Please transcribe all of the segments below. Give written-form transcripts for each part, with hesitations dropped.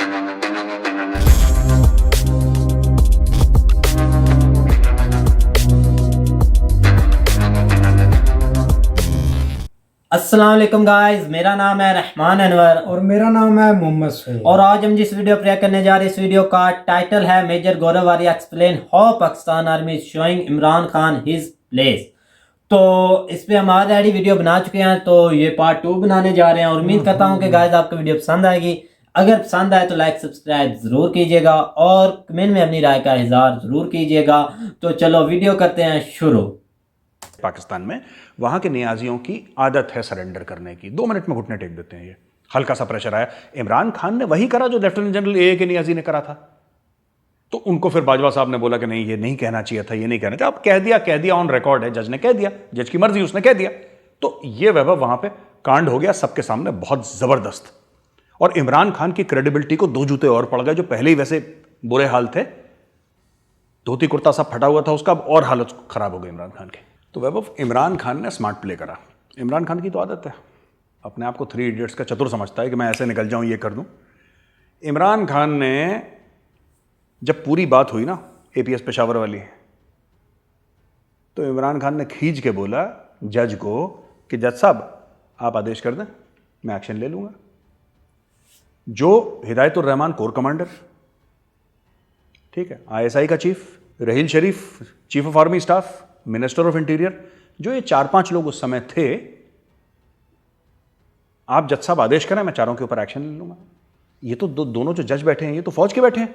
अस्सलाम वालेकुम गाइस, मेरा नाम है रहमान अनवर और मेरा नाम है मोहम्मद सईद। और आज हम जिस वीडियो प्ले करने जा रहे हैं, इस वीडियो का टाइटल है major Gaurav Arya explain how Pakistan army is showing Imran Khan his place. तो इस पे हम ऑलरेडी वीडियो बना चुके हैं, तो ये पार्ट 2 बनाने जा रहे हैं और उम्मीद करता हूँ कि गाइस आपको वीडियो पसंद आएगी। अगर पसंद आए तो लाइक सब्सक्राइब जरूर कीजिएगा और कमेंट में अपनी राय का इजहार जरूर कीजिएगा। तो चलो वीडियो करते हैं शुरू। पाकिस्तान में वहां के नियाजियों की आदत है सरेंडर करने की, 2 मिनट में घुटने टेक देते हैं। ये हल्का सा प्रेशर आया, इमरान खान ने वही करा जो लेफ्टिनेंट जनरल ए के नियाजी ने करा था। तो उनको फिर बाजवा साहब ने बोला कि नहीं, ये नहीं कहना चाहिए था, ये नहीं कहना चाहिए। अब कह दिया ऑन रिकॉर्ड है, जज ने कह दिया, जज की मर्जी, उसने कह दिया। तो ये वैभव वहां पे कांड हो गया सबके सामने, बहुत जबरदस्त। और इमरान खान की क्रेडिबिलिटी को 2 जूते और पड़ गए, जो पहले ही वैसे बुरे हाल थे। धोती कुर्ता सब फटा हुआ था उसका, और हालत खराब हो गई इमरान खान की। तो वैभव, इमरान खान ने स्मार्ट प्ले करा। इमरान खान की तो आदत है, अपने आप को 3 इडियट्स का चतुर समझता है कि मैं ऐसे निकल जाऊं, ये कर दूं। इमरान खान ने जब पूरी बात हुई ना एपीएस पेशावर वाली, तो इमरान खान ने खींच के बोला जज को कि जज साहब आप आदेश कर दें, मैं एक्शन ले लूंगा। जो हिदायतुर रहमान कोर कमांडर, ठीक है, आईएसआई का chief, Raheel Sharif chief of army staff, minister of interior, जो ये 4-5 लोग उस समय थे, आप जज साहब आदेश करें, मैं चारों के ऊपर एक्शन ले लूंगा। ये तो दोनों जो जज बैठे हैं, ये तो फौज के बैठे हैं।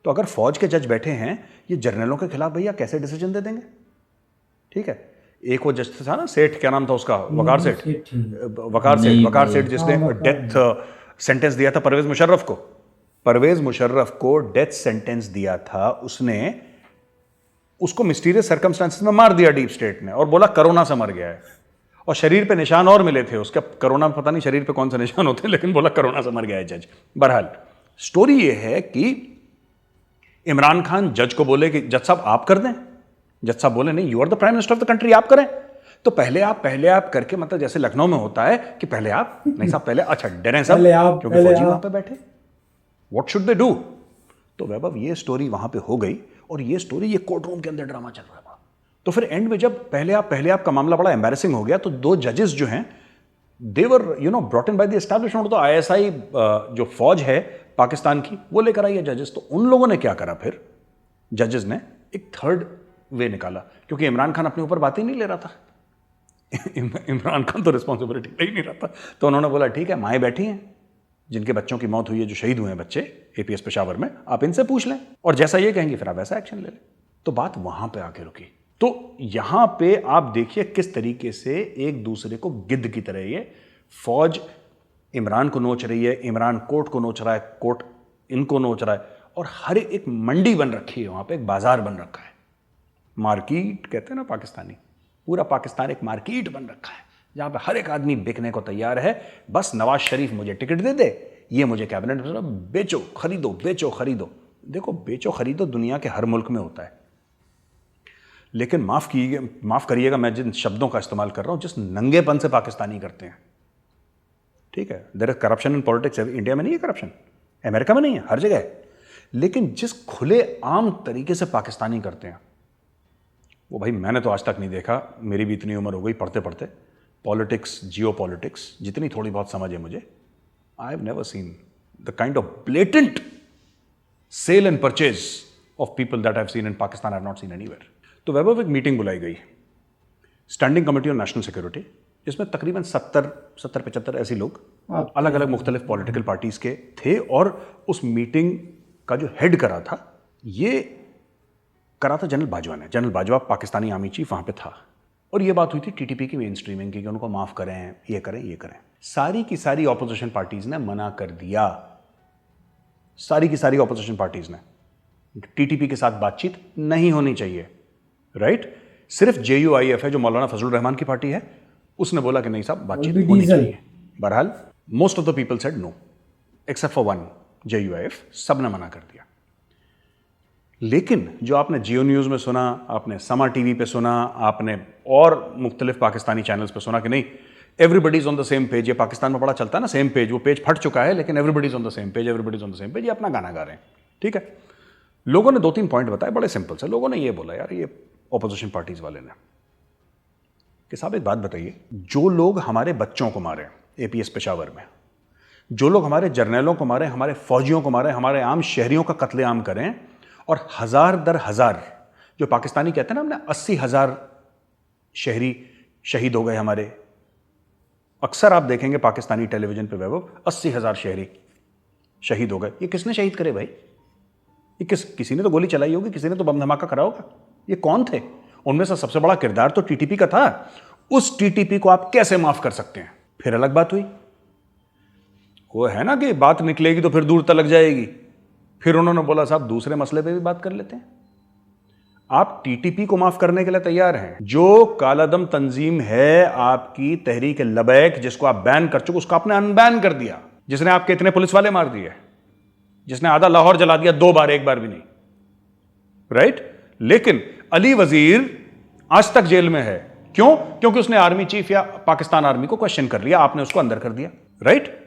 तो अगर फौज के जज बैठे हैं, ये जर्नलों के खिलाफ भैया कैसे डिसीजन दे देंगे? ठीक है, एक वो जज था ना, सेठ, क्या नाम था उसका, वकार सेठ, जिसने डेथ सेंटेंस दिया था परवेज मुशर्रफ को। परवेज मुशर्रफ को डेथ सेंटेंस दिया था, उसने उसको मिस्टीरियस सर्कमस्टांसेस में मार दिया डीप स्टेट ने, और बोला कोरोना से मर गया है। और शरीर पे निशान और मिले थे उसके, कोरोना में पता नहीं शरीर पे कौन से निशान होते हैं, लेकिन बोला कोरोना से मर गया है जज। बहरहाल स्टोरी ये है कि इमरान खान जज को बोले कि जज साहब आप कर दें। जज साहब बोले नहीं, you are the prime minister of the country, आप करें। तो पहले आप करके, मतलब जैसे लखनऊ में होता है कि पहले आप, नहीं साहब पहले, अच्छा डरे साहब, क्योंकि फौजी वहां पे बैठे, व्हाट शुड दे डू। तो वैभव, ये स्टोरी वहां पे हो गई, और ये स्टोरी, ये कोर्ट रूम के अंदर ड्रामा चल रहा था। तो फिर एंड में जब पहले आप का मामला बड़ा एम्बैरेसिंग हो गया, तो 2 जजेस जो हैं, they were brought in by the establishment. तो आईएसआई जो फौज है पाकिस्तान की, वो लेकर आई है जजेस। तो उन लोगों ने क्या करा, फिर जजेस ने एक थर्ड वे निकाला, क्योंकि इमरान खान अपने ऊपर बात ही नहीं ले रहा था। इमरान खान तो रिस्पॉन्सिबिलिटी ले ही नहीं रहा था। तो उन्होंने बोला ठीक है, माएँ बैठी हैं जिनके बच्चों की मौत हुई है, जो शहीद हुए हैं बच्चे एपीएस पेशावर में, आप इनसे पूछ लें, और जैसा ये कहेंगे फिर आप वैसा एक्शन ले लें। तो बात वहां पे आके रुकी। तो यहां पे आप देखिए किस तरीके से एक दूसरे को गिद्ध की तरह ये फौज इमरान को नोच रही है, इमरान कोर्ट को नोच रहा है, कोर्ट इनको नोच रहा है, और हर एक मंडी बन रखी है वहां पे, एक बाजार बन रखा है। मार्केट कहते हैं ना पाकिस्तानी, पूरा पाकिस्तान एक मार्केट बन रखा है, जहां पे हर एक आदमी बिकने को तैयार है। बस नवाज शरीफ मुझे टिकट दे दे, ये मुझे कैबिनेट में, बेचो खरीदो, बेचो खरीदो। देखो, बेचो खरीदो दुनिया के हर मुल्क में होता है, लेकिन माफ करिएगा मैं जिन शब्दों का इस्तेमाल कर रहा हूं, जिस नंगेपन से पाकिस्तानी करते हैं, ठीक है, there is corruption in politics. India में नहीं है करप्शन, अमेरिका में नहीं है, हर जगह है, लेकिन जिस खुले आम तरीके से पाकिस्तानी करते हैं, वो भाई मैंने तो आज तक नहीं देखा। मेरी भी इतनी उम्र हो गई पढ़ते पढ़ते, पॉलिटिक्स, जियो पॉलिटिक्स, जितनी थोड़ी बहुत समझ है मुझे, I have never seen the kind of blatant sale and purchase of people that I have seen in Pakistan, I have not seen anywhere. तो वैभव, एक मीटिंग बुलाई गई, standing committee on national security, जिसमें तकरीबन 70-75 ऐसे लोग अलग अलग मुख्तलिफ पॉलिटिकल पार्टीज के थे। और उस मीटिंग का जो हेड करा था, ये करा था जनरल बाजवा ने। General Bajwa Pakistani army chief वहां पे था, और ये बात हुई थी टीटीपी की मेन स्ट्रीमिंग की, कि उनको माफ करें, ये करें, ये करें। सारी की सारी ऑपोजिशन पार्टीज ने मना कर दिया, सारी की सारी ऑपोजिशन पार्टीज ने, टीटीपी के साथ बातचीत नहीं होनी चाहिए, राइट। सिर्फ JUIF है, जो मौलाना फजलुर रहमान की पार्टी है, उसने बोला कि नहीं साहब, बातचीत होनी चाहिए। बहरहाल most of the people said no, except for one, JUIF, सब ने मना कर दिया। लेकिन जो आपने जियो न्यूज़ में सुना, आपने समा टीवी पे सुना, आपने और मुख्तलिफ पाकिस्तानी चैनल्स पे सुना कि नहीं, everybody is on the same page. ये पाकिस्तान में बड़ा चलता है ना, सेम पेज, वो पेज फट चुका है लेकिन everybody is on the same page, everybody is on the same page, ये अपना गाना गा रहे हैं। ठीक है, लोगों ने 2-3 पॉइंट बताए बड़े सिंपल से। लोगों ने ये बोला यार, ये ऑपोजिशन पार्टीज वाले ने, कि साहब एक बात बताइए, जो लोग हमारे बच्चों को मारे एपीएस पेशावर में, जो लोग हमारे जर्नलों को मारे, हमारे फौजियों को मारे, हमारे आम शहरियों का कत्लेआम करें, और 1000 दर 1000 जो पाकिस्तानी कहते हैं ना, हमने 80,000 शहरी शहीद हो गए हमारे। अक्सर आप देखेंगे पाकिस्तानी टेलीविजन पे वैभव, 80,000 शहरी शहीद हो गए। ये किसने शहीद करे भाई? ये किसी ने तो गोली चलाई होगी, किसी ने तो बम धमाका करा होगा। ये कौन थे? उनमें से सबसे बड़ा किरदार तो टीटीपी का था। उस टीटीपी को आप कैसे माफ कर सकते हैं? फिर अलग बात हुई, वो है ना कि बात निकलेगी तो फिर दूर तलक जाएगी। फिर उन्होंने बोला साहब दूसरे मसले पे भी बात कर लेते हैं। आप टीटीपी को माफ करने के लिए तैयार हैं? जो कालादम तंजीम है आपकी तहरीक लबैक, जिसको आप बैन कर चुके, उसको आपने अनबैन कर दिया। जिसने आपके इतने पुलिस वाले मार दिए, जिसने आधा लाहौर जला दिया 2 बार, 1 बार भी नहीं, राइट? लेकिन अली वजीर आज तक जेल में है। क्यों? क्योंकि उसने आर्मी चीफ या पाकिस्तान आर्मी को क्वेश्चन कर लिया, आपने उसको अंदर कर दिया, राइट?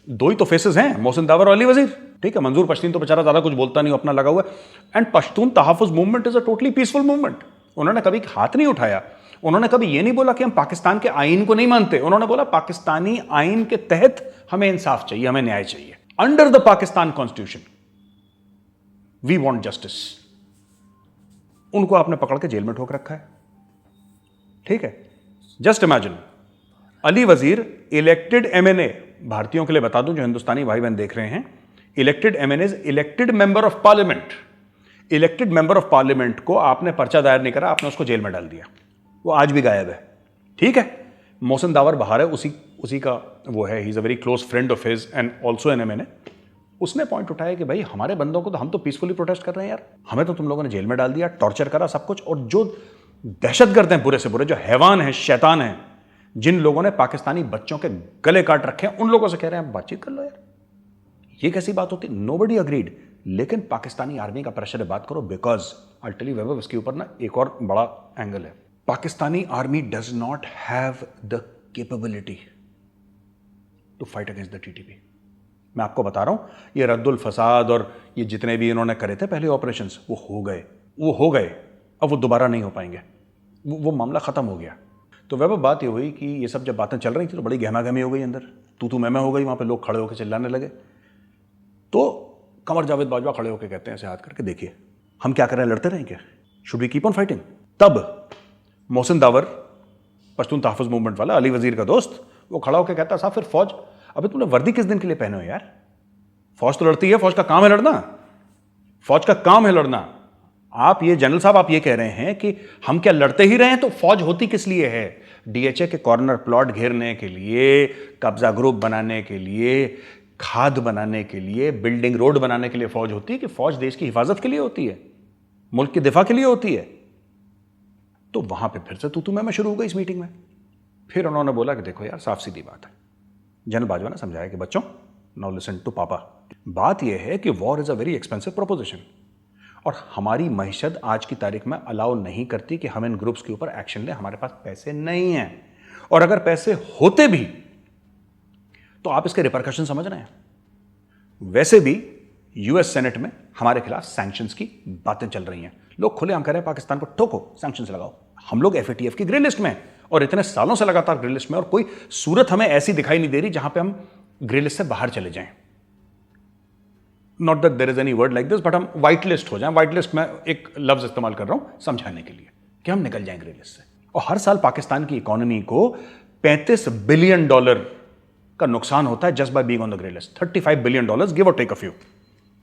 2 ही तो फेसेस हैं, मोहसिन दावर और अली वजीर। ठीक है, मंजूर पश्तीन तो बेचारा ज्यादा कुछ बोलता नहीं, अपना लगा हुआ है। And Pashtun Tahaffuz movement is a totally peaceful movement. उन्होंने कभी हाथ नहीं उठाया, उन्होंने कभी ये नहीं बोला कि हम पाकिस्तान के आइन को नहीं मानते। उन्होंने बोला पाकिस्तानी आइन के तहत हमें इंसाफ चाहिए, हमें न्याय चाहिए। Under the Pakistan constitution we want justice. उनको आपने पकड़ के जेल में ठोक रखा है। ठीक है, जस्ट इमेजिन, अली वजीर इलेक्टेड एमएनए, भारतीयों के लिए बता दूं जो हिंदुस्तानी भाई बहन देख रहे हैं, elected MNAs, elected member of parliament. Elected member of parliament को आपने पर्चा दायर नहीं करा, आपने उसको जेल में डाल दिया। वो आज भी गायब है। ठीक है, मोहसिन दावर बाहर है, उसी का वो है, he is a very close friend of his and also an MNA. उसने पॉइंट उठाया कि भाई हमारे बंदों को तो, हम तो पीसफुली प्रोटेस्ट कर रहे हैं यार, हमें तो तुम लोगों ने जेल में डाल दिया, टॉर्चर करा, सब कुछ। और जो दहशत गर्द हैं बुरे से बुरे, जो हैवान हैं, शैतान हैं, जिन लोगों ने पाकिस्तानी बच्चों के गले काट रखे हैं, उन लोगों से कह रहे हैं बातचीत कर लो यार। ये कैसी बात होती? Nobody agreed. लेकिन पाकिस्तानी आर्मी का प्रेशर है, बात करो, because I tell you Vaibhav, इसके ऊपर ना एक और बड़ा एंगल है। Pakistani army does not have the capability to fight against the TTP. मैं आपको बता रहा हूं, ये रद्दुल फसाद और ये जितने भी इन्होंने करे थे पहले ऑपरेशंस, वो हो गए, अब वो दोबारा नहीं हो पाएंगे। वो मामला खत्म हो गया। तो वह बात ये हुई कि ये सब जब बातें चल रही थी तो बड़ी गहमा गहमी हो गई, अंदर तू मैं हो गई। वहां पे लोग खड़े होकर चिल्लाने लगे। तो कमर जावेद बाजवा खड़े होकर कहते हैं ऐसे हाथ करके, देखिए हम क्या कर रहे हैं, लड़ते रहें क्या? Should we keep on fighting? तब मोहसिन दावर, पश्तून तहफ़्फ़ुज़ मूवमेंट वाला, अली वजीर का दोस्त, वो खड़ा होकर कहता साहब फिर फौज, अबे तुमने वर्दी किस दिन के लिए पहने हो यार? फौज तो लड़ती है, फौज का काम है लड़ना, फौज का काम है लड़ना। आप ये जनरल साहब, आप ये कह रहे हैं कि हम क्या लड़ते ही रहे हैं, तो फौज होती किस लिए है? डीएचए के कॉर्नर प्लॉट घेरने के लिए, कब्जा ग्रुप बनाने के लिए, खाद बनाने के लिए, बिल्डिंग रोड बनाने के लिए फौज होती है कि फौज देश की हिफाजत के लिए होती है, मुल्क की दिफा के लिए होती है? तो वहां पे फिर से तू मैं शुरू हो गई इस मीटिंग में। फिर उन्होंने बोला कि देखो यार, साफ सीधी बात है। जनरल बाजवा ने समझाया कि बच्चों, नाउ लिसन टू पापा, बात यह है कि war is a very expensive proposition, और हमारी मईशत आज की तारीख में अलाउ नहीं करती कि हम इन ग्रुप्स के ऊपर एक्शन लें। हमारे पास पैसे नहीं हैं, और अगर पैसे होते भी तो आप इसके रिपरकशन समझ रहे हैं। वैसे भी यूएस सेनेट में हमारे खिलाफ सैंक्शंस की बातें चल रही हैं। लोग खुलेआम कह रहे हैं पाकिस्तान को ठोको, सैंक्शंस लगाओ। हम लोग एफएटीएफ की ग्रे लिस्ट में, और इतने सालों से लगातार ग्रे लिस्ट में, और कोई सूरत हमें ऐसी दिखाई नहीं दे रही जहां पे हम ग्रे लिस्ट से बाहर चले जाएं। Not that there is any word like this, but हम व्हाइट लिस्ट हो जाएं। व्हाइट लिस्ट में एक लफ्ज इस्तेमाल कर रहा हूं समझाने के लिए कि हम निकल जाएं ग्रे लिस्ट से। और हर साल पाकिस्तान की इकोनॉमी को $35 बिलियन का नुकसान होता है just by being on the grey list. $35 billion, give or take a few,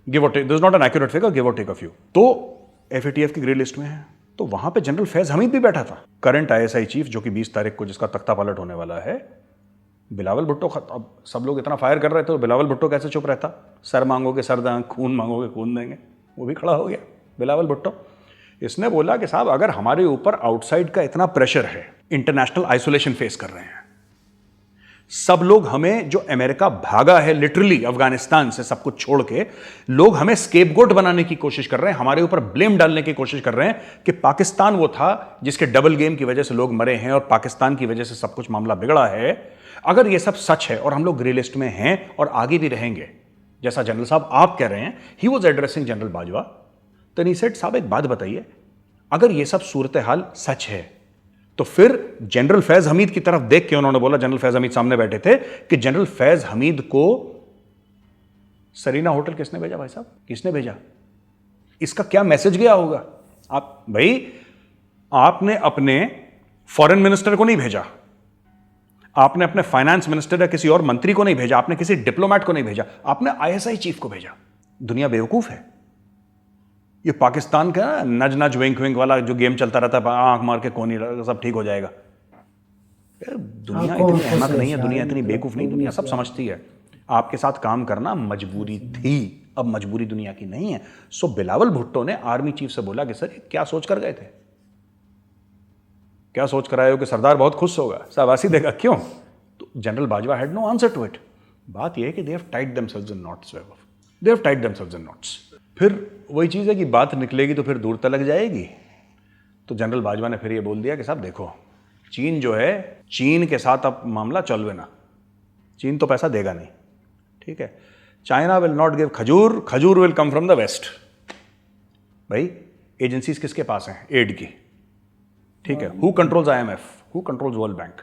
give or take, this is not an accurate figure, give or take a few. तो एफएटीएफ की ग्रे लिस्ट में है। तो वहां पे जनरल फैज हमीद भी बैठा था, करंट आईएसआई चीफ, जो कि 20 तारीख को जिसका तख्ता पलट होने वाला है। बिलावल भुट्टो, अब सब लोग इतना फायर कर रहे थे, तो बिलावल भुट्टो कैसे चुप रहता? सर मांगोगे सर देंगे, खून मांगोगे खून देंगे। वो भी खड़ा हो गया बिलावल भुट्टो। इसने बोला कि साहब अगर हमारे ऊपर आउटसाइड का इतना प्रेशर है, इंटरनेशनल आइसोलेशन फेस कर रहे हैं सब लोग, हमें जो अमेरिका भागा है लिटरली अफगानिस्तान से सब कुछ छोड़ के, लोग हमें स्केपगोट बनाने की कोशिश कर रहे हैं, हमारे ऊपर ब्लेम डालने की कोशिश कर रहे हैं कि पाकिस्तान वो था जिसके डबल गेम की वजह से लोग मरे हैं और पाकिस्तान की वजह से सब कुछ मामला बिगड़ा है। अगर ये सब सच है और हम लोग ग्रे लिस्ट में हैं और आगे भी रहेंगे, जैसा जनरल साहब आप कह रहे हैं, he was addressing general Bajwa, तो ही सेड साहब एक बात बताइए, अगर ये सब सूरत हाल सच है तो फिर जनरल फैज हमीद की तरफ देख के उन्होंने बोला, जनरल फैज हमीद सामने बैठे थे, कि जनरल फैज हमीद को सरीना होटल किसने भेजा भाई साहब, किसने भेजा? इसका क्या मैसेज गया होगा? आप भाई, आपने अपने फॉरेन मिनिस्टर को नहीं भेजा, आपने अपने फाइनेंस मिनिस्टर या किसी और मंत्री को नहीं भेजा, आपने किसी डिप्लोमेट को नहीं भेजा, आपने आईएसआई चीफ को भेजा। दुनिया बेवकूफ है। ये पाकिस्तान का नज नज विंक विंक वाला जो गेम चलता रहता है, आंख मार के कौन ही सब ठीक हो जाएगा। यार दुनिया इतनी अहमक नहीं है, दुनिया इतनी बेवकूफ नहीं, दुनिया सब समझती है। आपके साथ काम करना मजबूरी थी, अब मजबूरी दुनिया की नहीं है। सो बिलावल भुट्टो ने आर्मी चीफ से बोला कि सर ये क्या सोच कर गए थे, क्या सोच कर आए हो कि सरदार बहुत खुश होगा, शाबाशी देगा, क्यों? तो general Bajwa had no answer to it. बात यह है कि they have tied themselves in knots, they have tied themselves in knots. फिर वही चीज है कि बात निकलेगी तो फिर दूर तलक जाएगी। तो जनरल बाजवा ने फिर ये बोल दिया कि साहब देखो, चीन जो है, चीन के साथ अब मामला चलवे ना, चीन तो पैसा देगा नहीं, ठीक है? चाइना विल नॉट गिव खजूर, खजूर will come from the west. भाई एजेंसीज किसके पास हैं एड की, ठीक है? Who controls IMF, who controls World Bank?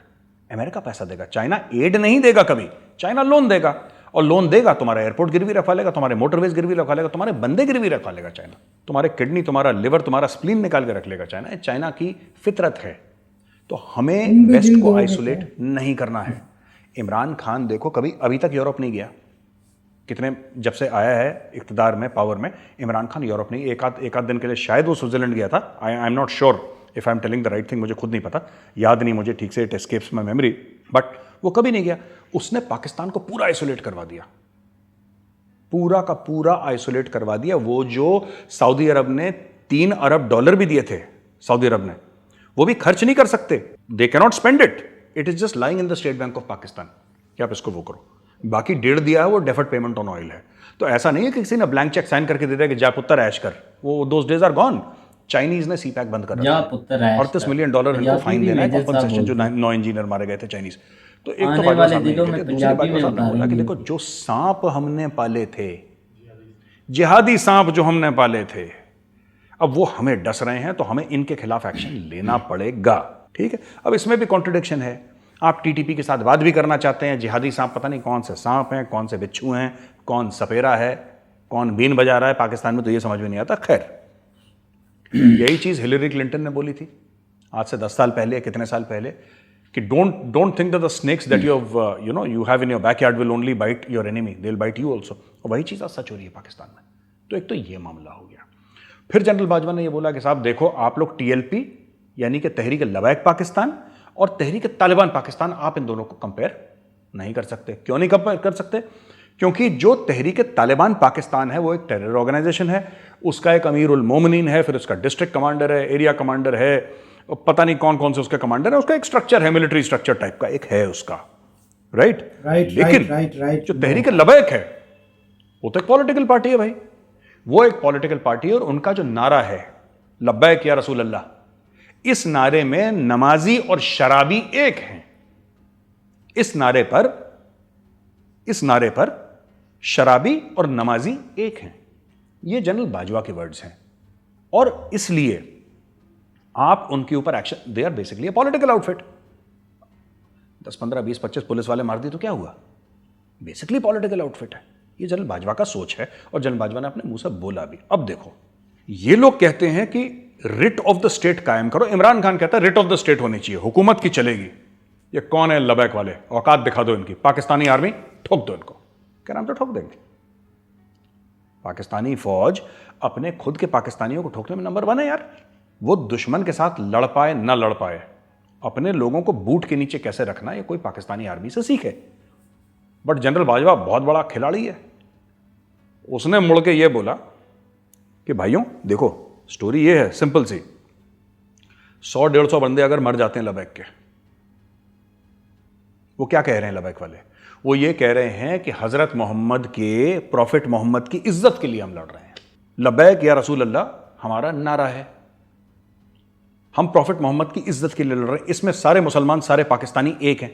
America पैसा देगा, चाइना एड नहीं देगा कभी, चाइना लोन देगा, और लोन देगा तुम्हारा एयरपोर्ट गिरवी रखवा लेगा, तुम्हारे मोटरवेज गिरवी रखवा लेगा, तुम्हारे बंदे गिरवी रखवा लेगा चाइना, तुम्हारे किडनी, तुम्हारा लिवर, तुम्हारा स्प्लीन निकाल के रख लेगा चाइना। चाइना की फितरत है। तो हमें वेस्ट को आइसोलेट नहीं करना है। इमरान खान देखो कभी अभी तक यूरोप नहीं गया, कितने जब से आया है इख्तिदार में, पावर में, इमरान खान यूरोप नहीं, एक आध दिन के लिए शायद वो स्विट्जरलैंड गया था। I am not sure if I am telling the right thing, मुझे खुद नहीं पता, याद नहीं मुझे ठीक से, it escapes my memory, but वो कभी नहीं गया। उसने पाकिस्तान को पूरा आइसोलेट करवा दिया, पूरा का पूरा आइसोलेट करवा दिया। वो जो सऊदी अरब ने $3 अरब भी दिए थे, सऊदी अरब ने, वो भी खर्च नहीं कर सकते, they can not spend it, it is just lying in the state bank of Pakistan कि आप इसको वो करो। बाकी 1.5 दिया है वो डेफर्ड पेमेंट ऑन ऑयल है। तो ऐसा नहीं है कि किसी ने ब्लैंक चेक साइन करके दे दिया कि जा पुत्र ऐश कर, वो those days are gone. Chinese ने सीपैक बंद कर रखा है, $38 मिलियन इनको फाइन देना है, कॉम्पनसेशन, जो 9 इंजीनियर मारे गए थे चाइनीज। तो एक तो बात सामने, दूसरी बात सामने बोला कि देखो जो सांप हमने पाले थे, जिहादी सांप जो हमने पाले थे, अब वो हमें डस रहे हैं, तो हमें इनके खिलाफ एक्शन लेना पड़ेगा, ठीक है? अब इसमें भी कॉन्ट्रडिक्शन है। आप टीटीपी के साथ बात भी करना चाहते हैं, जिहादी सांप पता नहीं कौन से सांप हैं, कौन से बिच्छू हैं, कौन सपेरा है, कौन बीन बजा रहा है पाकिस्तान में, तो ये समझ में नहीं आता। खैर, यही चीज हिलरी क्लिंटन ने बोली थी आज से 10 साल पहले, कितने साल पहले, कि don't think that the snakes that you have in your backyard will only bite your enemy, they will bite you also. और वही चीज आज सच हो रही है पाकिस्तान में। तो एक तो ये मामला हो गया। फिर जनरल बाजवा ने ये बोला कि साहब देखो, आप लोग TLP यानी कि तहरीक लबैक पाकिस्तान और तहरीक तालिबान पाकिस्तान, आप इन दोनों को कंपेयर नहीं कर सकते। क्यों नहीं कंपेयर कर सकते? क्योंकि जो तहरीक तालिबान पाकिस्तान है वो एक टेरर ऑर्गेनाइजेशन है, उसका एक अमीरुल मोमिनीन है, फिर उसका डिस्ट्रिक्ट कमांडर है, एरिया कमांडर है, पता नहीं कौन कौन से उसके कमांडर है, उसका एक स्ट्रक्चर है, मिलिट्री स्ट्रक्चर टाइप का एक है उसका, राइट? लेकिन जो तहरीक लबैक है वो तो एक पॉलिटिकल पार्टी है भाई, वो एक पॉलिटिकल पार्टी है। और उनका जो नारा है लब्बैक या रसूल अल्लाह, इस नारे में नमाजी और शराबी एक हैं। इस नारे पर शराबी और नमाजी एक हैं। ये जनरल बाजवा के वर्ड्स हैं। और इसलिए आप उनके ऊपर action, they are basically political outfit. 10, 15, 20, 25 police वाले मार दिए तो क्या हुआ? बेसिकली पॉलिटिकल आउटफिट है। ये जनरल बाजवा का सोच है और जनरल बाजवा ने अपने मुंह से बोला भी। अब देखो, ये लोग कहते हैं कि रिट ऑफ द स्टेट कायम करो। इमरान खान कहता है रिट ऑफ द स्टेट होनी चाहिए, हुकूमत की चलेगी। ये कौन है लबैक वाले? औकात दिखा दो इनकी, पाकिस्तानी आर्मी ठोक दो इनको। कह रहा हम तो ठोक देंगे। पाकिस्तानी फौज अपने खुद के पाकिस्तानियों को ठोकने में नंबर 1 है यार। वो दुश्मन के साथ लड़ पाए ना लड़ पाए, अपने लोगों को बूट के नीचे कैसे रखना, ये कोई पाकिस्तानी आर्मी से सीखे। बट जनरल बाजवा बहुत बड़ा खिलाड़ी है। उसने मुड़ के ये बोला कि भाइयों देखो, स्टोरी ये है सिंपल सी, 100-150 बंदे अगर मर जाते हैं लबैक के, वो क्या कह रहे हैं लबैक वाले? वो ये कह रहे हैं कि हजरत मोहम्मद के, प्रॉफिट मोहम्मद की इज्जत के लिए हम लड़ रहे हैं। लबैक या रसूल अल्लाह हमारा नारा है, हम प्रॉफिट मोहम्मद की इज्जत के लिए लड़ रहे हैं। इसमें सारे मुसलमान, सारे पाकिस्तानी एक हैं।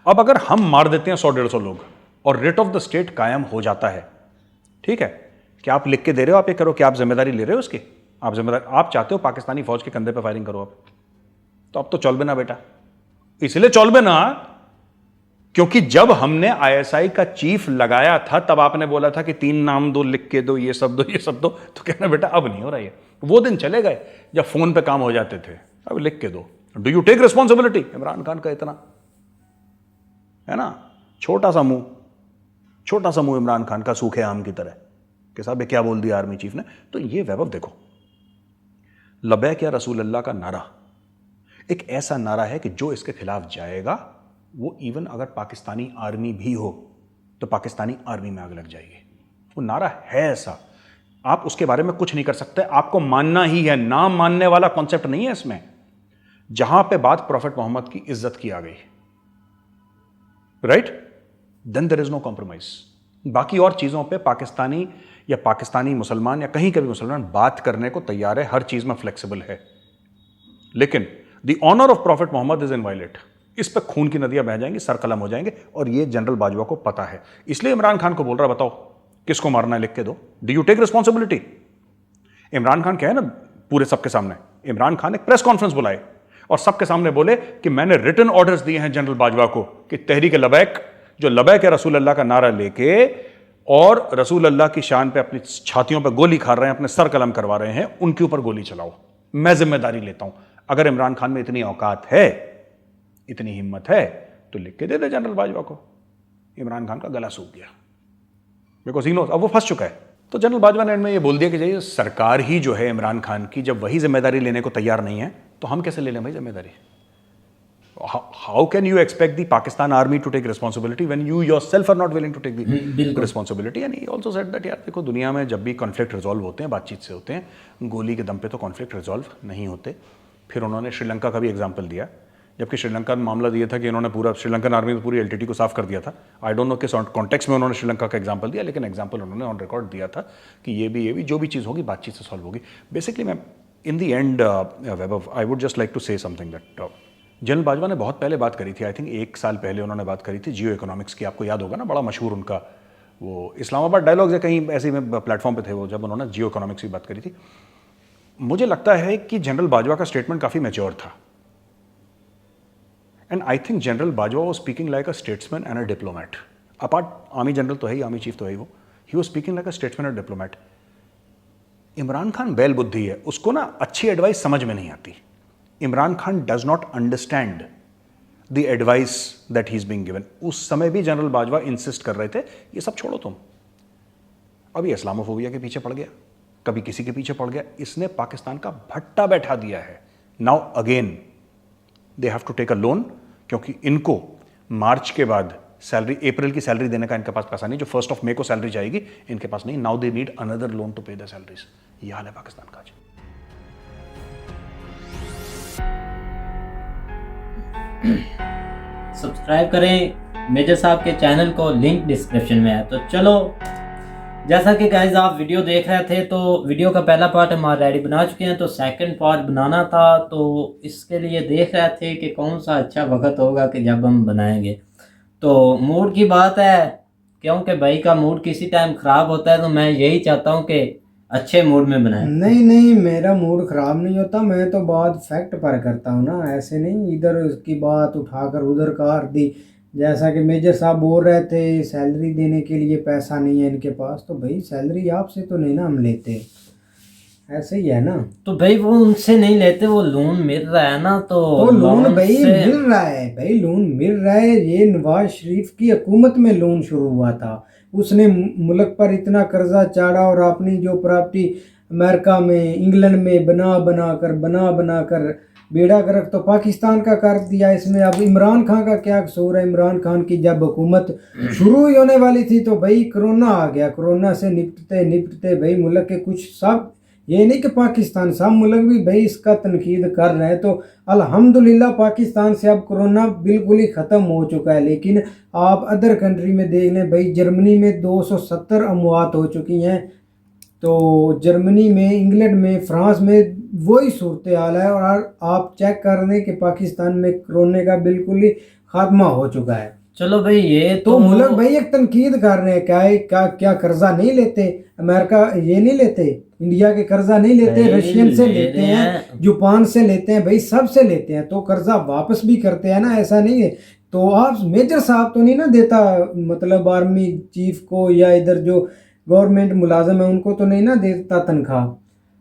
अब अगर हम मार देते हैं 100-150 लोग और रेट ऑफ द स्टेट कायम हो जाता है, ठीक है, क्या आप लिख के दे रहे हो, आप ये करो, क्या आप जिम्मेदारी ले रहे हो उसकी? आप जिम्मेदारी, आप चाहते हो पाकिस्तानी फौज के कंधे पे फायरिंग करो आप, तो अब तो चौलबे ना बेटा, इसलिए चौलबे ना क्योंकि जब हमने आईएसआई का चीफ लगाया था तब आपने बोला था कि 3 नाम दो, लिख के दो, ये सब दो, ये सब दो, तो कहना बेटा अब नहीं हो रहा है। वो दिन चले गए जब फोन पे काम हो जाते थे, अब लिख के दो। Do you take responsibility? Imran Khan का इतना है ना, छोटा सा मुंह इमरान खान का, सूखे आम की तरह कि साहब ये क्या बोल दिया आर्मी चीफ ने। तो ये वैभव देखो, लबैक या रसूल अल्लाह का नारा एक ऐसा नारा है कि जो इसके खिलाफ जाएगा वो इवन अगर पाकिस्तानी आर्मी भी हो तो पाकिस्तानी आर्मी में आग लग जाएगी। वो नारा है ऐसा, आप उसके बारे में कुछ नहीं कर सकते, आपको मानना ही है। ना मानने वाला कॉन्सेप्ट नहीं है इसमें। जहां पे बात प्रॉफेट मोहम्मद की इज्जत की आ गई, right, then there is no compromise. बाकी और चीजों पे पाकिस्तानी या पाकिस्तानी मुसलमान या कहीं के भी मुसलमान बात करने को तैयार है, हर चीज में फ्लेक्सिबल है, लेकिन the honour of prophet Mohammad is inviolate. इस पर खून की नदियां बह जाएंगी, सर कलम हो जाएंगे, और ये जनरल बाजवा को पता है, इसलिए इमरान खान को बोल रहा, बताओ किसको मारना है, लिख के दो। Do you take responsibility? Imran Khan क्या है ना, पूरे सबके सामने इमरान खान एक प्रेस कॉन्फ्रेंस बुलाए और सबके सामने बोले कि मैंने रिटन ऑर्डर्स दिए हैं जनरल बाजवा को कि तहरीक लबैक, जो लबैक है रसूल अल्लाह का नारा लेके और रसूल अल्लाह की शान पे अपनी छातियों पे गोली खा रहे हैं, अपने सर कलम करवा रहे हैं, उनके ऊपर गोली चलाओ, मैं जिम्मेदारी लेता हूं। अगर इमरान खान में इतनी औकात है, इतनी हिम्मत है, तो लिख के दे दे जनरल बाजवा को। इमरान खान का गला सूख गया, बिकॉज ही नोस, अब वो फंस चुका है। तो जनरल बाजवा ने एंड में ये बोल दिया कि जी सरकार ही जो है इमरान खान की, जब वही जिम्मेदारी लेने को तैयार नहीं है तो हम कैसे ले लें भाई जिम्मेदारी? How can you expect the Pakistan army to take responsibility when you yourself are not willing to take the responsibility? And he also said that यार देखो, दुनिया में जब भी कॉन्फ्लिक्ट रिजॉल्व होते हैं बातचीत से होते हैं, गोली के दम पे तो कॉन्फ्लिक्ट रिजॉल्व नहीं होते। फिर उन्होंने श्रीलंका का भी एग्जाम्पल दिया, जबकि श्रीलंका में मामला दिया था कि इन्होंने पूरा श्रीलंकन आर्मी में पूरी एलटीटी को साफ कर दिया था। आई डोंट नो किस कॉन्टेक्स्ट में उन्होंने श्रीलंका का एग्जाम्पल दिया, लेकिन एग्जाम्पल उन्होंने ऑन रिकॉर्ड दिया था कि ये भी जो भी चीज़ होगी बातचीत से सॉल्व होगी। बेसिकली मैं in the end Vaibhav, I would just like to say something that General Bajwa ने बहुत पहले बात करी थी, आई थिंक 1 साल पहले उन्होंने बात करी थी जियो इकोनॉमिक्स की। आपको याद होगा ना, बड़ा मशहूर उनका वो इस्लामाबाद डायलॉग्स या कहीं ऐसे में प्लेटफॉर्म पे थे वो, जब उन्होंने जियो इकोनॉमिक्स की बात करी थी। मुझे लगता है कि जनरल बाजवा का स्टेटमेंट काफ़ी मैच्योर था, and I think general Bajwa was speaking like a statesman and a diplomat. Apart army general तो है ही, आर्मी चीफ तो है ही, वो he was speaking like a statesman and diplomat. Imran Khan बैल बुद्धि है, उसको ना अच्छी एडवाइस समझ में नहीं आती। Imran Khan does not understand the advice that he is being given. उस समय भी जनरल बाजवा इंसिस्ट कर रहे थे ये सब छोड़ो तुम, अभी इस्लामोफोबिया के पीछे पड़ गया, कभी किसी के पीछे पड़ गया, इसने पाकिस्तान का भट्टा बैठा दिया है। Now again they have to take a loan, क्योंकि इनको मार्च के बाद सैलरी, अप्रैल की सैलरी देने का इनके पास पैसा नहीं, जो 1 मई को सैलरी जाएगी इनके पास नहीं। Now they need another loan to pay the salaries. ये हाल है पाकिस्तान का आज। सब्सक्राइब करें मेजर साहब के चैनल को, लिंक डिस्क्रिप्शन में है। तो चलो, जैसा कि गाइस आप वीडियो देख रहे थे, तो वीडियो का पहला पार्ट हम ऑलरेडी बना चुके हैं, तो सेकंड पार्ट बनाना था, तो इसके लिए देख रहे थे कि कौन सा अच्छा वक्त होगा कि जब हम बनाएंगे। तो मूड की बात है, क्योंकि भाई का मूड किसी टाइम ख़राब होता है, तो मैं यही चाहता हूँ कि अच्छे मूड में बनाएं। नहीं, मेरा मूड खराब नहीं होता, मैं तो बात फैक्ट पर करता हूँ ना, ऐसे नहीं इधर उसकी बात उठाकर उधर कर दी। जैसा कि मेजर साहब बोल रहे थे सैलरी देने के लिए पैसा नहीं है इनके पास, तो भाई सैलरी आपसे तो नहीं ना हम लेते, ऐसे ही है ना। तो भाई वो उनसे नहीं लेते, वो लोन मिल रहा है ना, तो लोन भाई मिल रहा है, भाई लोन मिल रहा है। ये नवाज शरीफ की हुकूमत में लोन शुरू हुआ था, उसने मुल्क पर इतना कर्जा चाड़ा और अपनी जो प्रॉपर्टी अमेरिका में, इंग्लैंड में बना बना कर बेड़ा गर्क तो पाकिस्तान का कर दिया। इसमें अब इमरान खान का क्या कसूर है? इमरान खान की जब हुकूमत शुरू ही होने वाली थी तो भाई कोरोना आ गया, कोरोना से निपटते भाई मुल्क के कुछ सब, ये नहीं कि पाकिस्तान, सब मुल्क भी भाई इसका तनकीद कर रहे हैं। तो अल्हम्दुलिल्लाह पाकिस्तान से अब कोरोना बिल्कुल ही ख़त्म हो चुका है। लेकिन आप अदर कंट्री में देख लें भाई, जर्मनी में 270 अमवात हो चुकी हैं, तो जर्मनी में, इंग्लैंड में, फ्रांस में वही सूरत हाल है। और आप चेक कर रहे हैं कि पाकिस्तान में कोरोना का बिल्कुल ही खात्मा हो चुका है। चलो भाई ये तो मुल्क भाई एक तनकीद कर रहे हैं, क्या कर्जा नहीं लेते अमेरिका, ये नहीं लेते, इंडिया के कर्जा नहीं लेते, भाई रशियन से ले लेते रहे हैं, हैं। जापान से लेते हैं, भाई सब से लेते हैं, तो कर्जा वापस भी करते हैं ना, ऐसा नहीं है। तो आप मेजर साहब तो नहीं ना देता, मतलब आर्मी चीफ को या इधर जो गवर्नमेंट मुलाजिम है उनको तो नहीं ना देता तनख्वाह,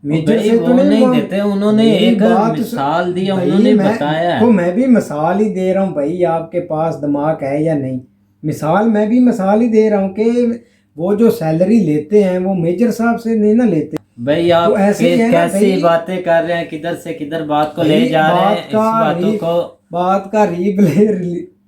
मेजर भाई से वो तो नहीं नहीं देते, उन्होंने मेरी एक बात मिसाल दिया, भाई उन्होंने मैं बताया। तो मैं भी मिसाल ही दे रहा हूँ भाई, आपके पास दिमाग है या नहीं, मिसाल मैं भी मिसाल ही दे रहा हूँ कि वो जो सैलरी लेते हैं वो मेजर साहब से नहीं ना लेते। भाई आप तो ऐसे ही है ना कैसी भाई, बातें कर रहे हैं, किधर से किधर बात को ले भाई जा रहे हैं, बात इस का बातों री को। बात का रीप्ले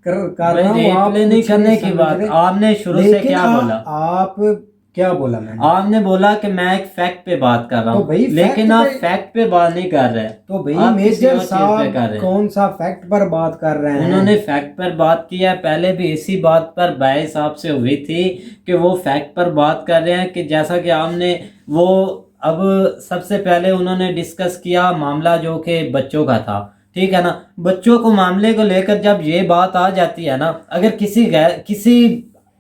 कर भाई रहा हूँ, आप रिप्ले नहीं कुछ करने की समझ बात, रहे। आपने शुरू से लेकिन क्या बोला? आप क्या बोला मैंने? आपने बोला कि मैं एक फैक्ट पे बात कर रहा तो हूँ, भाई लेकिन फैक्ट आप पे, फैक्ट पे बात नहीं कर रहे। तो भाई आप किसी मेजर और चीज पे साहब कर रहे हैं। कौन सा फैक्ट पर बात कर रहे हैं? उन्होंने फैक्ट पर बात किया, पहले भी इसी बात पर बहस आपसे हुई थी कि वो फैक्ट पर बात कर रहे हैं, कि जैसा कि आपने वो अब सबसे पहले उन्होंने डिस्कस किया मामला जो कि बच्चों का था, ठीक है ना। बच्चों को मामले को लेकर जब ये बात आ जाती है ना, अगर किसी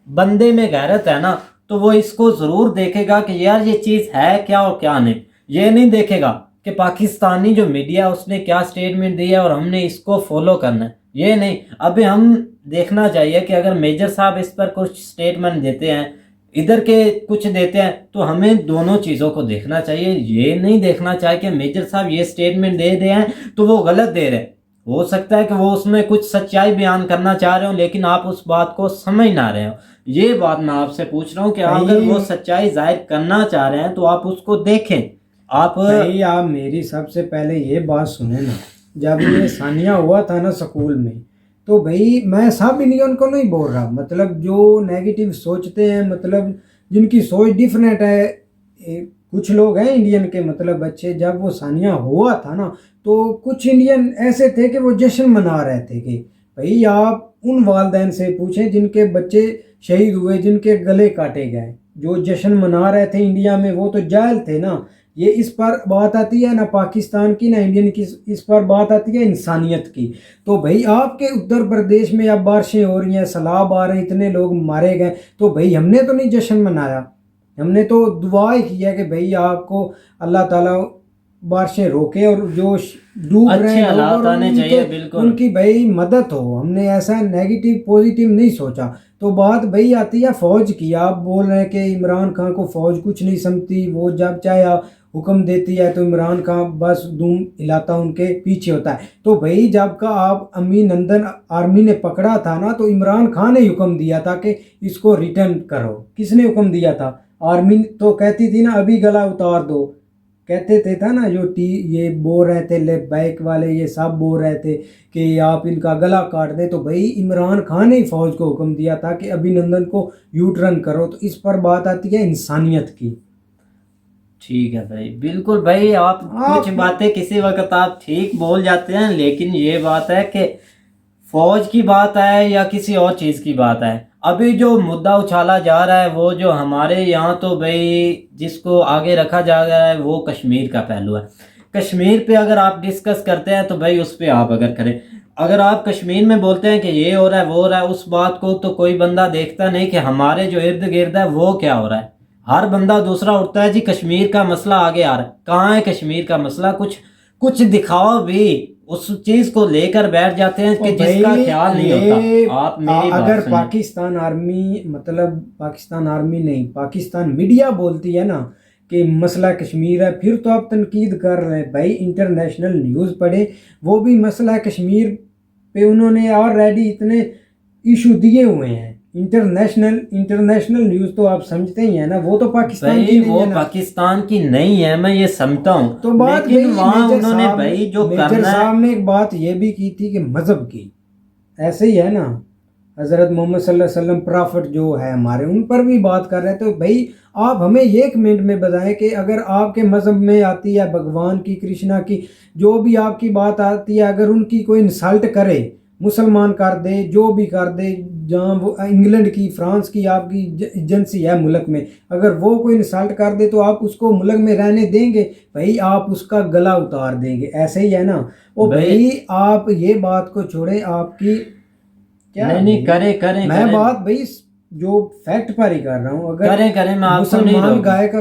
बंदे में गैरत है ना, तो वो इसको जरूर देखेगा कि यार ये चीज है क्या और क्या नहीं। ये नहीं देखेगा कि पाकिस्तानी जो मीडिया उसने क्या स्टेटमेंट दिया और हमने इसको फॉलो करना है, ये नहीं। अभी हम देखना चाहिए कि अगर मेजर साहब इस पर कुछ स्टेटमेंट देते हैं, इधर के कुछ देते हैं, तो हमें दोनों चीज़ों को देखना चाहिए। ये नहीं देखना चाहिए कि मेजर साहब ये स्टेटमेंट दे रहे हैं तो वो गलत दे रहे हैं। हो सकता है कि वो उसमें कुछ सच्चाई बयान करना चाह रहे हो, लेकिन आप उस बात को समझ ना रहे हो। ये बात मैं आपसे पूछ रहा हूँ कि अगर वो सच्चाई जाहिर करना चाह रहे हैं तो आप उसको देखें। आप भाई आप मेरी सबसे पहले ये बात सुने ना, जब ये सानिया हुआ था ना स्कूल में, तो भाई मैं सब इंडियन को नहीं बोल रहा, मतलब जो नेगेटिव सोचते हैं, मतलब जिनकी सोच डिफरेंट है, कुछ लोग हैं इंडियन के मतलब अच्छे, जब वो सानिया हुआ था ना तो कुछ इंडियन ऐसे थे कि वो जश्न मना रहे थे। कि भाई आप उन वालदैन से पूछें जिनके बच्चे शहीद हुए, जिनके गले काटे गए, जो जश्न मना रहे थे इंडिया में, वो तो जाहिल थे ना। ये इस पर बात आती है ना पाकिस्तान की ना इंडियन की, इस पर बात आती है इंसानियत की। तो भाई आपके उत्तर प्रदेश में अब बारिशें हो रही हैं, सैलाब आ रहे हैं, इतने लोग मारे गए, तो भाई हमने तो नहीं जश्न मनाया, हमने तो दुआ ही किया कि भाई आपको अल्लाह ताला बारिशें रोके और जो डूब रहे अच्छे हैं लोग हालात और आने चाहिए, बिल्कुल। उनकी भाई मदद हो। हमने ऐसा नेगेटिव पॉजिटिव नहीं सोचा। तो बात भाई आती है फौज की, आप बोल रहे हैं कि इमरान खान को फौज कुछ नहीं समझती, वो जब चाहे हुक्म देती है तो इमरान खान बस दुम हिलाता उनके पीछे होता है। तो भाई जब का आप अमीनंदन आर्मी ने पकड़ा था ना, तो इमरान खान ने हुक्म दिया था कि इसको रिटर्न करो। किसने हुक्म दिया था? आर्मी तो कहती थी ना अभी गला उतार दो, कहते थे था ना, जो ये बोल रहे थे बैक वाले, ये सब बोल रहे थे कि आप इनका गला काट दें। तो भाई इमरान खान ने ही फौज को हुक्म दिया था कि अभिनंदन को यू टर्न करो। तो इस पर बात आती है इंसानियत की। ठीक है भाई, बिल्कुल भाई। आप कुछ बातें किसी वक्त आप ठीक बोल जाते हैं, लेकिन ये बात है कि फौज की बात है या किसी और चीज़ की बात है, अभी जो मुद्दा उछाला जा रहा है वो जो हमारे यहाँ तो भाई जिसको आगे रखा जा रहा है वो कश्मीर का पहलू है। कश्मीर पे अगर आप डिस्कस करते हैं तो भाई उस पर आप अगर करें, अगर आप कश्मीर में बोलते हैं कि ये हो रहा है वो हो रहा है, उस बात को तो कोई बंदा देखता नहीं कि हमारे जो इर्द गिर्द है वो क्या हो रहा है। हर बंदा दूसरा उठता है जी कश्मीर का मसला आगे आ रहा है। कहाँ है कश्मीर का मसला? कुछ कुछ दिखाओ भी, उस चीज को लेकर बैठ जाते हैं कि जिसका ख्याल नहीं होता। आप मेरी बात अगर सुनिए। पाकिस्तान आर्मी, मतलब पाकिस्तान आर्मी नहीं, पाकिस्तान मीडिया बोलती है ना कि मसला कश्मीर है, फिर तो आप तनकीद कर रहे हैं। भाई इंटरनेशनल न्यूज़ पढ़े, वो भी मसला कश्मीर पे उन्होंने ऑलरेडी इतने इशू दिए हुए हैं। इंटरनेशनल न्यूज़ तो आप समझते ही है ना, वो तो पाकिस्तान की नहीं वो है ना। पाकिस्तान की नहीं है, मैं ये समझता हूँ, तो बात लेकिन वहाँ मेजर उन्होंने साहब, भाई जो मेजर करना है। साहब ने एक बात ये भी की थी कि मजहब की, ऐसे ही है ना, हज़रत मोहम्मद सल्लल्लाहु अलैहि वसल्लम प्रॉफिट जो है हमारे, उन पर भी बात कर रहे थे। तो भाई आप हमें ये एक मिनट में बताएं कि अगर आपके मज़हब में आती है भगवान की, कृष्णा की, जो भी आपकी बात आती है, अगर उनकी कोई इंसल्ट करे, मुसलमान कर दे, जो भी कर दे, जहाँ वो इंग्लैंड की, फ्रांस की आपकी एजेंसी है मुल्क में, अगर वो कोई इंसल्ट कर दे तो आप उसको मुल्क में रहने देंगे? भाई आप उसका गला उतार देंगे। ऐसे ही है ना। ओ भाई आप ये बात को छोड़े, आपकी क्या नहीं नहीं, भाई? करें करें मैं करें, बात भाई जो फैक्ट पर ही कर रहा हूँ। अगर करें करें, मैं आपको नहीं मुसलमान रोकूंगा। गाय का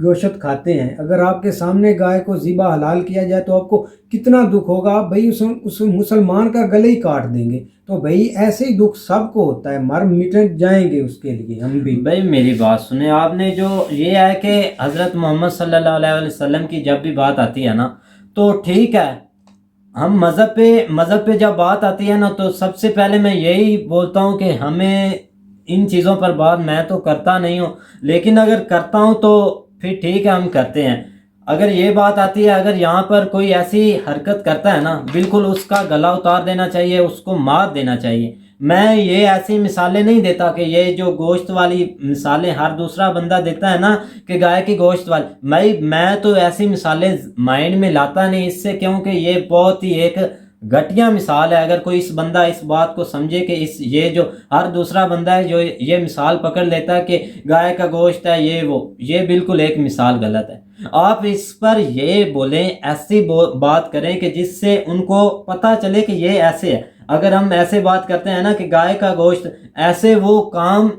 गोश्त खाते हैं, अगर आपके सामने गाय को ज़िबा हलाल किया जाए तो आपको कितना दुख होगा। आप भाई उस मुसलमान का गले ही काट देंगे। तो भाई ऐसे ही दुख सबको होता है, मर मिट जाएंगे उसके लिए हम भी। भाई मेरी बात सुने आपने, जो ये है कि हज़रत मोहम्मद सल्लल्लाहु अलैहि वसल्लम की जब भी बात आती है ना, तो ठीक है, हम मज़हब पे जब बात आती है ना, तो सबसे पहले मैं यही बोलता हूँ कि हमें इन चीज़ों पर बात मैं तो करता नहीं हूँ, लेकिन अगर करता हूँ तो फिर ठीक है, हम करते हैं। अगर ये बात आती है, अगर यहाँ पर कोई ऐसी हरकत करता है ना, बिल्कुल उसका गला उतार देना चाहिए, उसको मार देना चाहिए। मैं ये ऐसी मिसालें नहीं देता कि ये जो गोश्त वाली मिसालें हर दूसरा बंदा देता है ना, कि गाय की गोश्त वाली, मैं तो ऐसी मिसालें माइंड में लाता नहीं इससे, क्योंकि ये बहुत ही एक घटिया मिसाल है। अगर कोई इस बंदा इस बात को समझे कि इस ये जो हर दूसरा बंदा है जो ये मिसाल पकड़ लेता है कि गाय का गोश्त है ये वो, ये बिल्कुल एक मिसाल गलत है। आप इस पर ये बोलें, ऐसी बात करें कि जिससे उनको पता चले कि ये ऐसे है। अगर हम ऐसे बात करते हैं ना कि गाय का गोश्त, ऐसे वो काम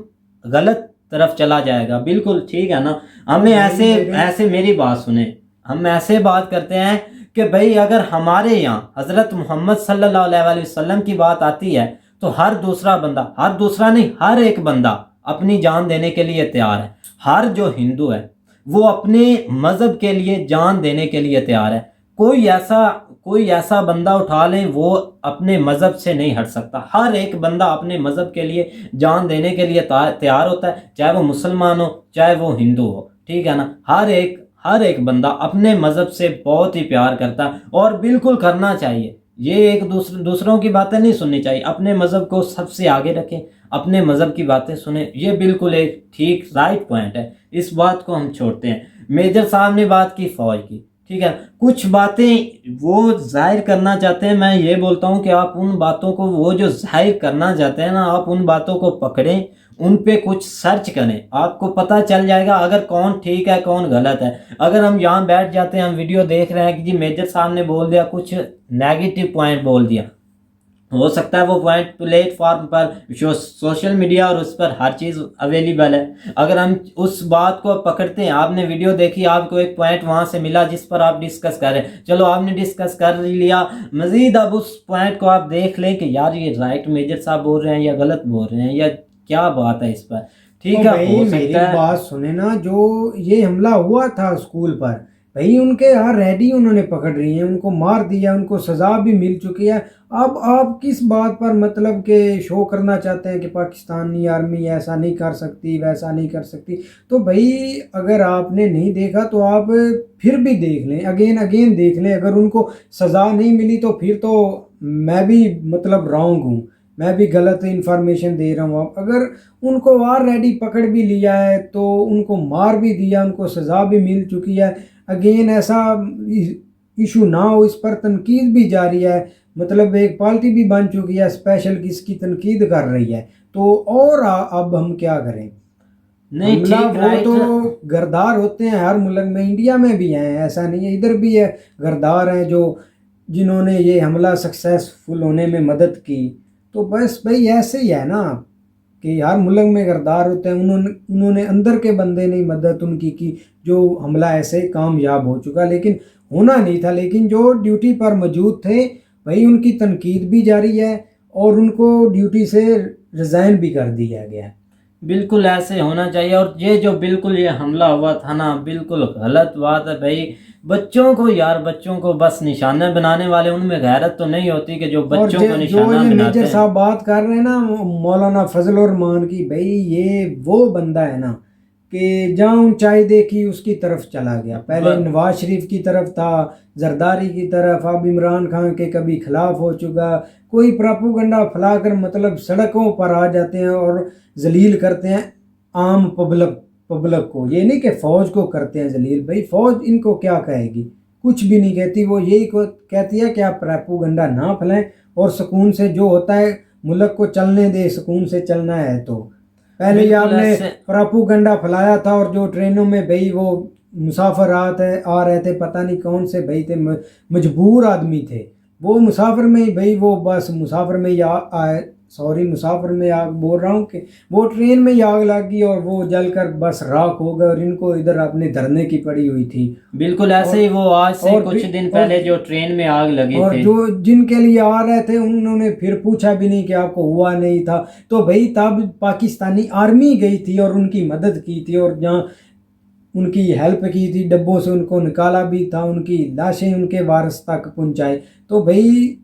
गलत तरफ चला जाएगा। बिल्कुल ठीक है ना, हमें ऐसे ऐसे मेरी बात सुने, हम ऐसे बात करते हैं कि भाई अगर हमारे यहाँ हज़रत मोहम्मद सल्लल्लाहु अलैहि वसल्लम की बात आती है, तो हर दूसरा बंदा, हर दूसरा नहीं, हर एक बंदा अपनी जान देने के लिए तैयार है। हर जो हिंदू है वो अपने मज़हब के लिए जान देने के लिए तैयार है। कोई ऐसा बंदा उठा लें वो अपने मज़हब से नहीं हट सकता। हर एक बंदा अपने मज़हब के लिए जान देने के लिए तैयार होता है, चाहे वो मुसलमान हो चाहे वो हिंदू हो, ठीक है ना। हर एक बंदा अपने मज़हब से बहुत ही प्यार करता है, और बिल्कुल करना चाहिए। ये एक दूसरों की बातें नहीं सुननी चाहिए, अपने मज़हब को सबसे आगे रखें, अपने मज़हब की बातें सुने। ये बिल्कुल एक ठीक राइट पॉइंट है, इस बात को हम छोड़ते हैं। मेजर साहब ने बात की फ़ौज की, ठीक है, कुछ बातें वो जाहिर करना चाहते हैं। मैं ये बोलता हूँ कि आप उन बातों को, वो जो जाहिर करना चाहते हैं ना, आप उन बातों को पकड़ें, उन पे कुछ सर्च करें, आपको पता चल जाएगा अगर कौन ठीक है कौन गलत है। अगर हम यहाँ बैठ जाते हैं, हम वीडियो देख रहे हैं कि जी मेजर साहब ने बोल दिया, कुछ नेगेटिव पॉइंट बोल दिया, हो सकता है वो पॉइंट प्लेटफॉर्म पर सोशल मीडिया और उस पर हर चीज़ अवेलेबल है। अगर हम उस बात को पकड़ते हैं, आपने वीडियो देखी, आपको एक पॉइंट वहाँ से मिला जिस पर आप डिस्कस करें, चलो आपने डिस्कस कर लिया, मज़ीद अब उस पॉइंट को आप देख लें कि यार ये राइट मेजर साहब बोल रहे हैं या गलत बोल रहे हैं, या क्या बात है इस पर, ठीक तो है। भाई हो मेरी सकता है बात सुने ना, जो ये हमला हुआ था स्कूल पर, भाई उनके यहाँ रेडी उन्होंने पकड़ रही है, उनको मार दिया, उनको सजा भी मिल चुकी है। अब आप किस बात पर मतलब के शो करना चाहते हैं कि पाकिस्तानी आर्मी ऐसा नहीं कर सकती वैसा नहीं कर सकती? तो भाई अगर आपने नहीं देखा तो आप फिर भी देख लें, अगेन अगेन देख लें। अगर उनको सज़ा नहीं मिली तो फिर तो मैं भी मतलब रॉन्ग हूँ, मैं भी गलत इन्फॉर्मेशन दे रहा हूँ। अगर उनको ऑलरेडी पकड़ भी लिया है तो उनको मार भी दिया, उनको सज़ा भी मिल चुकी है, अगेन ऐसा इशू ना हो, इस पर तनकीद भी जारी है, मतलब एक पार्टी भी बन चुकी है स्पेशल की इसकी तनकीद कर रही है। तो और अब हम क्या करें? नहीं, हमला ठीक वो राइट। तो गर्दार होते हैं हर मुल्क में, इंडिया में भी हैं, ऐसा नहीं है, इधर भी है गर्दार हैं जो जिन्होंने ये हमला सक्सेसफुल होने में मदद की। तो बस भाई ऐसे ही है ना कि हर मुल्क में गर्दार होते हैं, उन्होंने अंदर के बंदे ने मदद उनकी की, जो हमला ऐसे कामयाब हो चुका, लेकिन होना नहीं था। लेकिन जो ड्यूटी पर मौजूद थे भाई उनकी तनकीद भी जारी है और उनको ड्यूटी से रिज़ाइन भी कर दिया गया है। बिल्कुल ऐसे होना चाहिए। और ये जो बिल्कुल ये हमला हुआ था ना, बिल्कुल गलत बात है भाई। बच्चों को यार, बच्चों को बस निशाना बनाने वाले, उनमें गैरत तो नहीं होती कि जो और बच्चों को जो निशाना ये बनाते मेजर हैं। साहब बात कर रहे हैं ना मौलाना फजल रहमान की, भाई ये वो बंदा है ना कि जहाँ ऊंचाई देखी उसकी तरफ चला गया। पहले नवाज शरीफ की तरफ था, जरदारी की तरफ, अब इमरान खान के कभी खिलाफ हो चुका। कोई प्रोपेगेंडा फैलाकर मतलब सड़कों पर आ जाते हैं और जलील करते हैं आम पब्लिक को। ये नहीं कि फ़ौज को करते हैं जलील, भाई फ़ौज इनको क्या कहेगी, कुछ भी नहीं कहती। वो यही कहती है कि आप प्रोपेगेंडा ना फैलाएं और सुकून से जो होता है मुल्क को चलने दे, सुकून से चलना है। तो पहले ही बिल्कुल आपने ऐसे। प्रोपेगेंडा फैलाया था, और जो ट्रेनों में भाई वो मुसाफिर आ रहे थे, पता नहीं कौन से भाई थे, मजबूर आदमी थे, वो मुसाफिर में ही भाई, वो बस मुसाफिर में ही मुसाफिर में आग बोल रहा हूँ कि वो ट्रेन में ही आग लगी और वो जलकर बस राख हो गए और इनको इधर अपने धरने की पड़ी हुई थी। बिल्कुल ऐसे ही वो आज से और कुछ भी- दिन पहले जो ट्रेन में आग लगी और थी, जो जिनके लिए आ रहे थे उन्होंने फिर पूछा भी नहीं कि आपको हुआ नहीं था, तो भाई तब पाकिस्तानी आर्मी गई थी और उनकी मदद की थी और जहाँ उनकी हेल्प की थी, डब्बों से उनको निकाला भी था, उनकी लाशें उनके वारिस तक पहुंचाई। तो भाई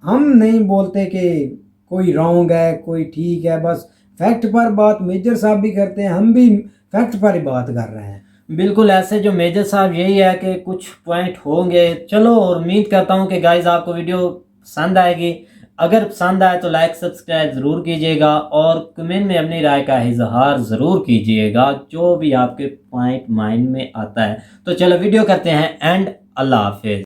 हम नहीं बोलते कि कोई रॉन्ग है कोई ठीक है, बस फैक्ट पर बात मेजर साहब भी करते हैं, हम भी फैक्ट पर ही बात कर रहे हैं। बिल्कुल ऐसे जो मेजर साहब यही है कि कुछ पॉइंट होंगे। चलो, और उम्मीद करता हूँ कि गाइज आपको वीडियो पसंद आएगी। अगर पसंद आए तो लाइक सब्सक्राइब ज़रूर कीजिएगा और कमेंट में अपनी राय का इजहार ज़रूर कीजिएगा, जो भी आपके पॉइंट माइंड में आता है। तो चलो वीडियो करते हैं एंड। अल्लाह हाफिज़।